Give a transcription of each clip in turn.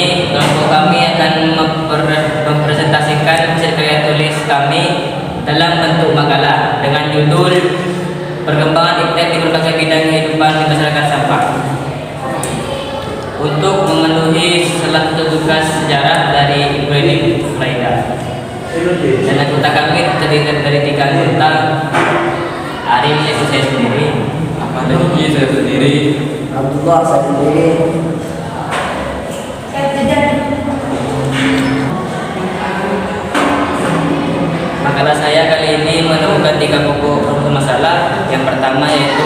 ini kelompok kami akan mempresentasikan hasil karya tulis kami dalam bentuk makalah dengan judul Perkembangan Iptek di Berbagai Bidang Kehidupan di Masyarakat Sampang. Untuk memenuhi salah satu tugas sejarah dari Ibu Eni Fraida. Dan anggota kami terdiri dari 3 anggota. Arif yaitu saya sendiri, Ahmad Riki saya sendiri, Abdullah saya sendiri. Makalah saya kali ini menemukan 3 pokok masalah. Yang pertama yaitu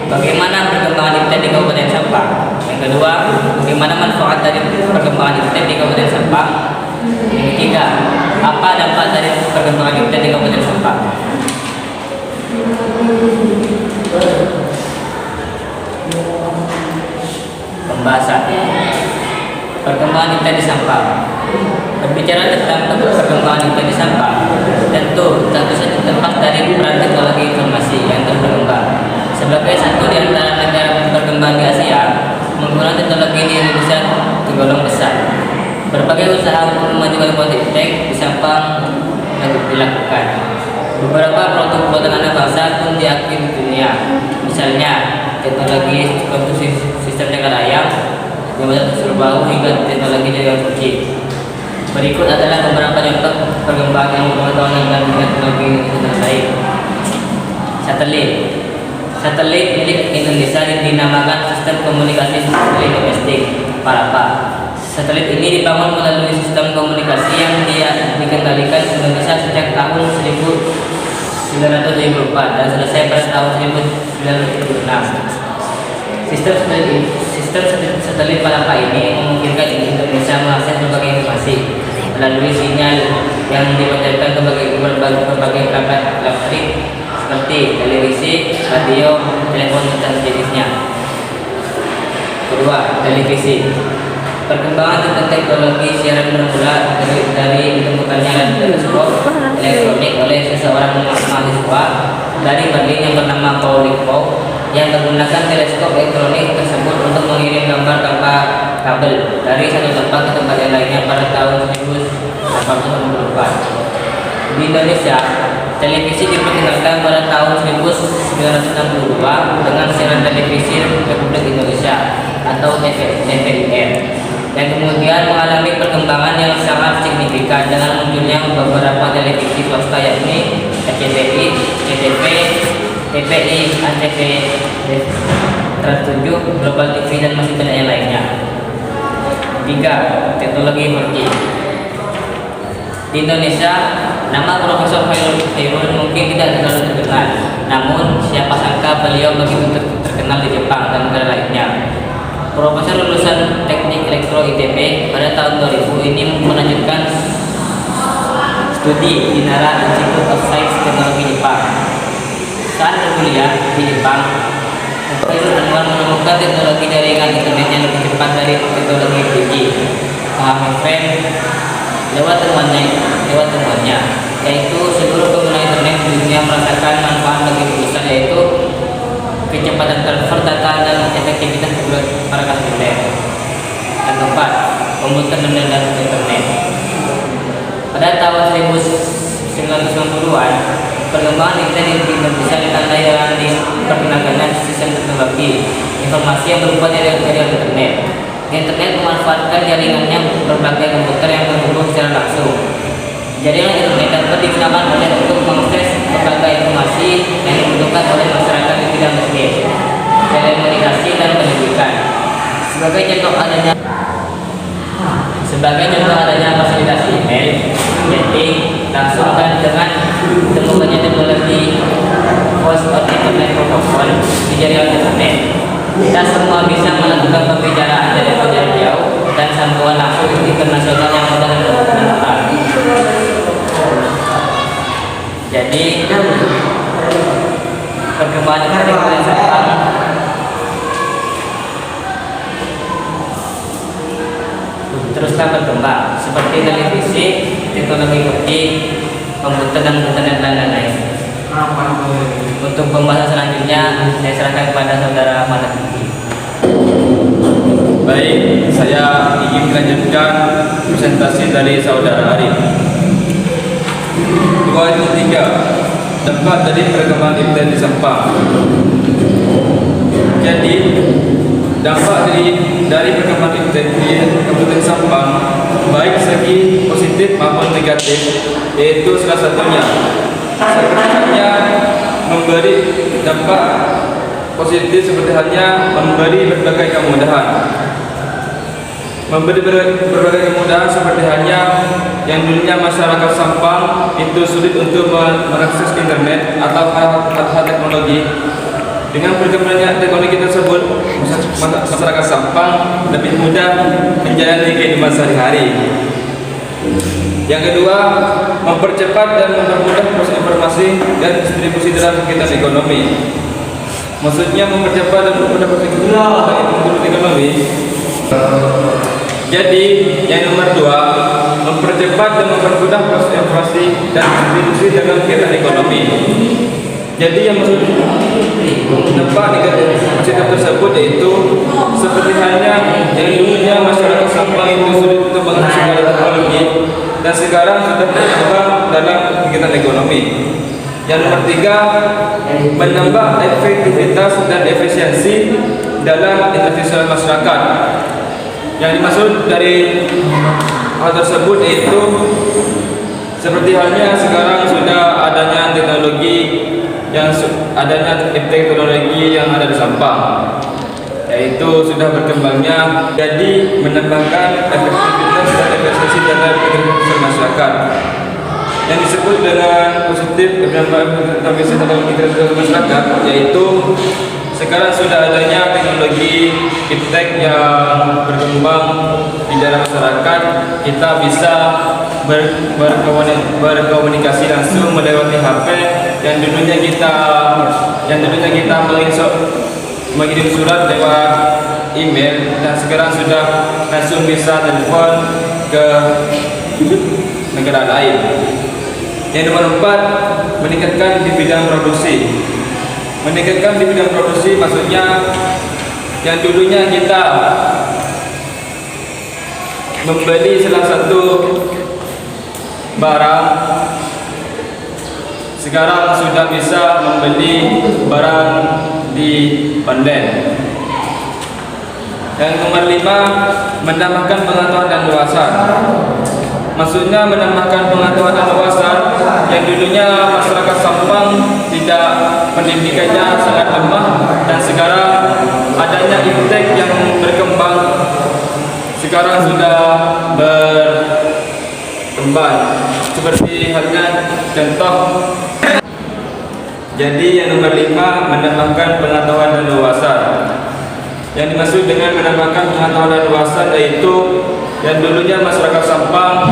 bagaimana perkembangan Iptek di Kabupaten Sampang. Yang kedua, bagaimana manfaat dari perkembangan Iptek di Kabupaten Sampang. Yang ketiga, apa dampak dari perkembangan Iptek di Kabupaten Sampang. Pembahasan perkembangan Iptek di Sampang. Berbicara tentang perkembangan Iptek di Sampang, tentu saja terlepas dari peran teknologi informasi yang terus berkembang. Sebagai satu di antara negara berkembang di Asia, menggunakan teknologi di Indonesia tergolong besar. Berbagai usaha untuk memajukan kualitas Iptek di Sampang dilakukan. Beberapa produk buatan anak bangsa pun diakui di dunia. Misalnya teknologi konstruksi sistem jangkar ayam, jembatan terbau hingga teknologi jaringan 4G. Berikut adalah beberapa contoh perkembangan pengetahuan dan teknologi internet lain. Satelit milik Indonesia dinamakan Sistem Komunikasi Satelit Domestik (PARAPA). Satelit ini dibangun melalui sistem komunikasi yang dikendalikan Indonesia sejak tahun 1974 dan selesai pada tahun 1976. Sistem satelit PARAPA ini memungkinkan Indonesia mengakses berbagai informasi melalui sinyal yang dipancarkan ke berbagai perangkat elektrik seperti televisi, radio, telepon, dan sejenisnya. Kedua, televisi. Perkembangan tentang teknologi siaran bermula dari ditemukannya teleskop elektronik oleh seseorang mahasiswa dari Berlin yang bernama Paul Lippok, yang menggunakan teleskop elektronik tersebut untuk mengirim gambar tanpa kabel dari satu tempat ke tempat yang lainnya pada tahun 1864. Di Indonesia, televisi diperkenalkan pada tahun 1962 dengan siaran televisi Republik Indonesia atau TVRI, dan kemudian mengalami perkembangan yang sangat signifikan dengan munculnya beberapa televisi swasta yakni RCTI, CTV, TPI, ANTV, Trans 7, Global TV, dan masih banyak yang lainnya. 3. Teknologi 4G. Di Indonesia, nama Profesor Khairul mungkin tidak terlalu terkenal, namun siapa sangka beliau begitu terkenal di Jepang dan negara lainnya. Profesor lulusan Teknik Elektro ITB pada tahun 2000 ini melanjutkan studi di Nara Institute of Science Teknologi Jepang. Saat berkuliah di Jepang, Khairul Anwar menemukan teknologi jaringan internet yang lebih cepat dari teknologi 3G. Memahami frame lewat temuannya, yaitu seluruh pengguna internet di dunia merasakan manfaat begitu besar, yaitu kecepatan transfer data dan efektivitas perangkat seluler. Dan keempat, komputer dan internet. Pada tahun 1990-an, perkembangan internet di Indonesia ditandai dengan diperkenalkannya sistem teknologi informasi yang berupa jaringan internet. Internet memanfaatkan jaringannya berbagai komputer yang terhubung secara langsung. Jaringan internet dapat digunakan untuk mengakses berbagai informasi yang dibutuhkan oleh masyarakat di bidang teknis, telekomunikasi, dan pendidikan. Sebagai contoh adanya fasilitas email, chatting langsung, dan dengan ditemukannya teknologi Voice over Internet Protocol di jaringan internet, kita semua bisa melakukan pembicaraan dari jarak jauh dan sambungan langsung internasional yang mudah dan cepat. Jadi perkembangan teknologi Sampang teruslah berkembang seperti televisi, teknologi 4G, komputer, dan internet, dan lain-lain. Untuk pembahasan selanjutnya saya serahkan kepada saudara Ahmad Riki. Baik, saya ingin mengajarkan presentasi dari saudara Arif. 2.3 dampak dari perkembangan IPTEN di Sampang. Jadi dampak dari perkembangan IPTEN di Kabupaten Sampang baik segi positif maupun negatif, yaitu salah satunya seperti halnya memberi dampak positif seperti halnya memberi berbagai kemudahan. Memberi berbagai kemudahan seperti halnya yang dulunya masyarakat Sampang itu sulit untuk mengakses internet atau hal teknologi. Dengan berkembangnya teknologi tersebut, masyarakat Sampang lebih mudah menjalani kehidupan sehari-hari. Yang kedua, mempercepat dan mempermudah proses informasi dan distribusi dalam kegiatan ekonomi. Maksudnya mempercepat dan mempermudah proses ekonomi. Jadi, yang nomor 2, mempercepat dan mempermudah proses informasi dan distribusi dalam kegiatan ekonomi. Jadi yang maksud dampak negatif positif tersebut yaitu seperti halnya yang dulunya masyarakat Sampang itu sulit untuk mengakses teknologi dan sekarang sudah berkembang dalam kegiatan ekonomi. Yang nomor 3, menambah efektivitas dan efisiensi dalam interaksi masyarakat. Yang dimaksud dari hal tersebut yaitu seperti halnya sekarang sudah adanya teknologi teknologi yang ada di Sampang, yaitu sudah berkembangnya, jadi menambahkan efektivitas dan efisiensi dalam interaksi masyarakat. Yang disebut dengan positif efisiensi dalam interaksi masyarakat yaitu sekarang sudah adanya teknologi IPTEK yang berkembang di dalam masyarakat. Kita bisa berkomunikasi langsung melewati HP yang dulunya kita mengirim surat lewat email dan sekarang sudah langsung bisa telepon ke negara lain. Yang nomor 4, meningkatkan di bidang produksi. Meningkatkan di bidang produksi maksudnya yang dulunya kita membeli salah satu barang, sekarang sudah bisa membeli barang di online. Yang nomor 5, menambahkan pengetahuan dan wawasan. Maksudnya menambahkan pengetahuan dan wawasan yang dulunya masyarakat Sampang tidak pendidikannya sangat lemah dan sekarang adanya IPTEK yang berkembang sekarang sudah berkembang seperti halnya contoh. Jadi yang nomor 5, menambahkan pengetahuan dan wawasan. Yang dimaksud dengan menambahkan pengetahuan dan wawasan yaitu yang dulunya masyarakat Sampang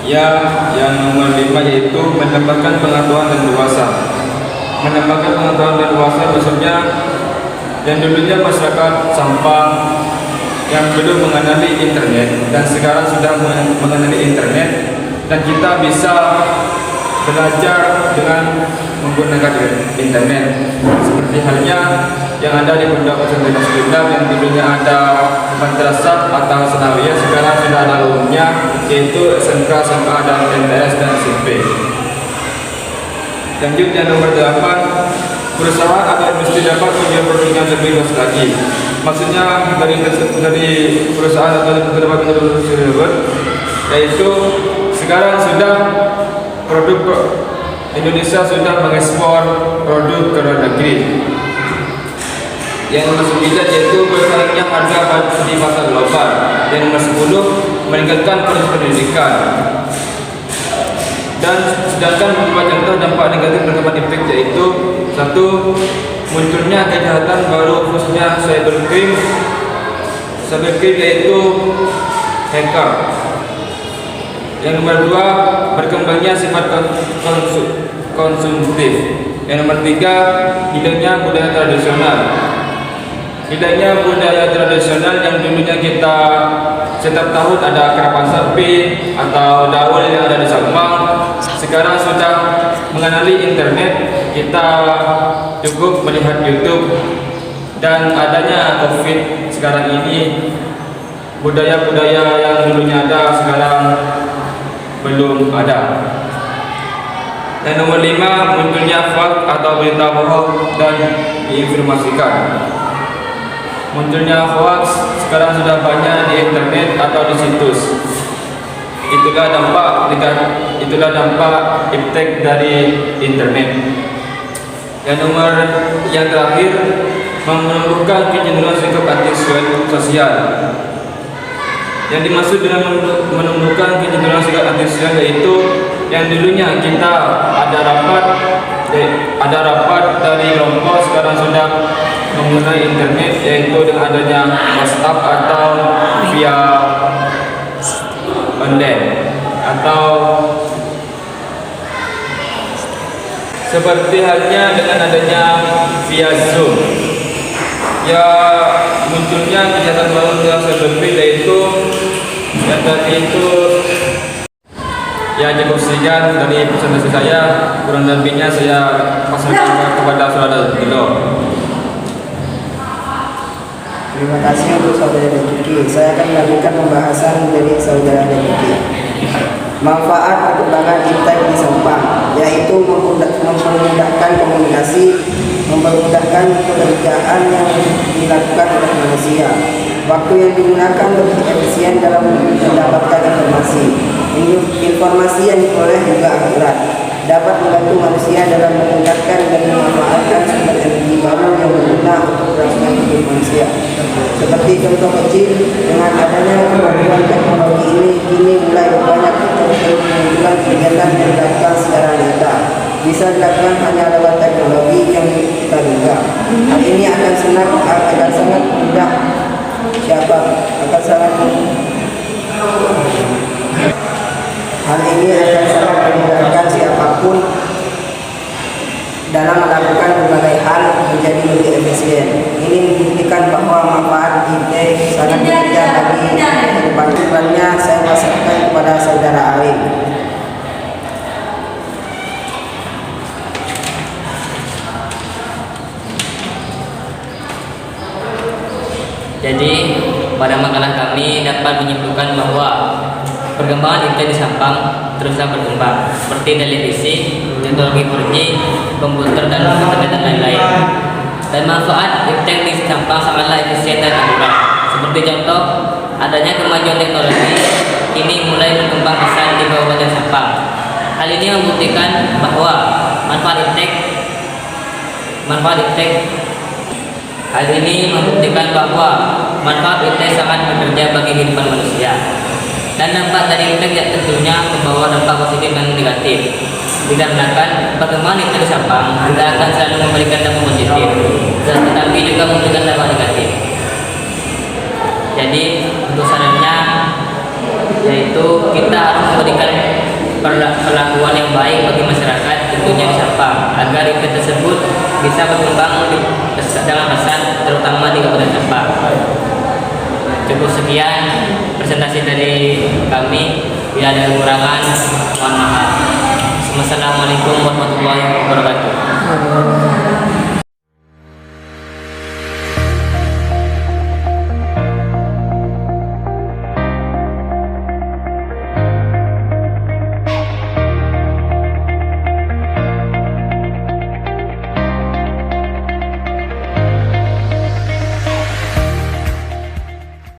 yang nomor 5 yaitu menambahkan pengetahuan dan wawasan. Menambahkan pengetahuan dan wawasan maksudnya yang dulunya masyarakat Sampang yang belum mengenali internet dan sekarang sudah mengenali internet dan kita bisa belajar dengan menggunakan internet seperti halnya yang ada di Pondok Pesantren Islam yang dulunya ada madrasah atau sanawiyah sekarang sudah ada umumnya yaitu SMK, SMA dan MTS dan SMP. Selanjutnya nomor 8, perusahaan atau industri dapat menjual produknya lebih luas lagi. Maksudnya dari perusahaan atau industri dapat menjual produk tersebut yaitu sekarang sudah produk Indonesia sudah mengekspor produk ke luar negeri. Yang nomor 9 yaitu bersaingnya harga di pasar global. Yang nomor 10, meningkatkan proses pendidikan. Dan sedangkan beberapa contoh dampak negatif perkembangan IPTEK yaitu 1, munculnya kejahatan baru khususnya cybercrime. Cybercrime yaitu hacker. Yang nomor 2, berkembangnya sifat konsumtif. Yang nomor 3, hilangnya budaya tradisional. Hilangnya budaya tradisional yang dulunya kita setiap tahun ada kerapan sapi atau daul yang ada di Sampang. Sekarang sudah mengenali internet, kita cukup melihat YouTube dan adanya COVID sekarang ini budaya-budaya yang dulunya ada sekarang belum ada. Dan nomor 5, munculnya hoax atau berita bohong dan diinformasikan. Munculnya hoax sekarang sudah banyak di internet atau di situs. Itulah dampak iptek dari internet. Dan nomor yang terakhir, menumbuhkan kecenderungan sikap antisosial. Yang dimaksud dengan menumbuhkan kecenderungan sikap antisosial yaitu yang dulunya kita ada rapat dari kelompok, sekarang sudah menggunakan internet, yaitu dengan adanya WhatsApp atau via online atau seperti halnya dengan adanya via Zoom. Ya, munculnya kegiatan baru yang berbeda yaitu yang tadi itu. Ya, cukup sekian dari presentasi saya. Kurang lebihnya saya pasrahkan kepada saudara dulu. Terima kasih untuk saudara Diki. Saya akan melanjutkan pembahasan dari saudara Diki. Manfaat perkembangan iptek di Sampang, yaitu mempermudahkan komunikasi, mempermudahkan pekerjaan yang dilakukan oleh manusia. Waktu yang digunakan lebih efisien dalam mendapatkan informasi. Informasi yang diperoleh juga akurat, dapat membantu manusia dalam meningkatkan dan memanfaatkan sumber energi baru yang berguna untuk kelangsungan hidup manusia. Seperti contoh kecil, dengan adanya kemajuan teknologi ini kini mulai banyak kemunculan kegiatan yang dilakukan secara nyata. Bisa dilakukan hanya lewat teknologi yang kita duga. Hal ini akan sangat mudah Hal ini akan sangat memudahkan siapapun dalam melakukan berbagai hal menjadi lebih efisien. Ini membuktikan bahwa manfaat iptek sangat bekerja bagi kehidupan. Saya pasrahkan kepada saudara Arif. Jadi pada makalah kami dapat menyimpulkan bahwa perkembangan iptek di Sampang teruslah berkembang, seperti televisi, teknologi 4G, komputer dan internet dan lain-lain. Dan manfaat iptek di Sampang sangatlah efisien dan akurat. Seperti contoh, adanya kemajuan teknologi kini mulai berkembang pesat di Kabupaten Sampang. Hal ini membuktikan bahwa manfaat iptek sangat bekerja bagi kehidupan manusia. Dan dampak dari iptek tentunya membawa dampak positif dan negatif. Dikarenakan perkembangan iptek di Sampang tidak akan selalu memberikan dampak positif, tetapi juga memberikan dampak negatif. Jadi untuk sarannya yaitu kita harus memberikan perlakuan yang baik bagi masyarakat tentunya di Sampang agar iptek tersebut bisa berkembang dengan pesat, terutama di Kabupaten Sampang. Cukup sekian presentasi dari kami. Bila ada kekurangan, mohon maaf. Wassalamualaikum warahmatullahi wabarakatuh.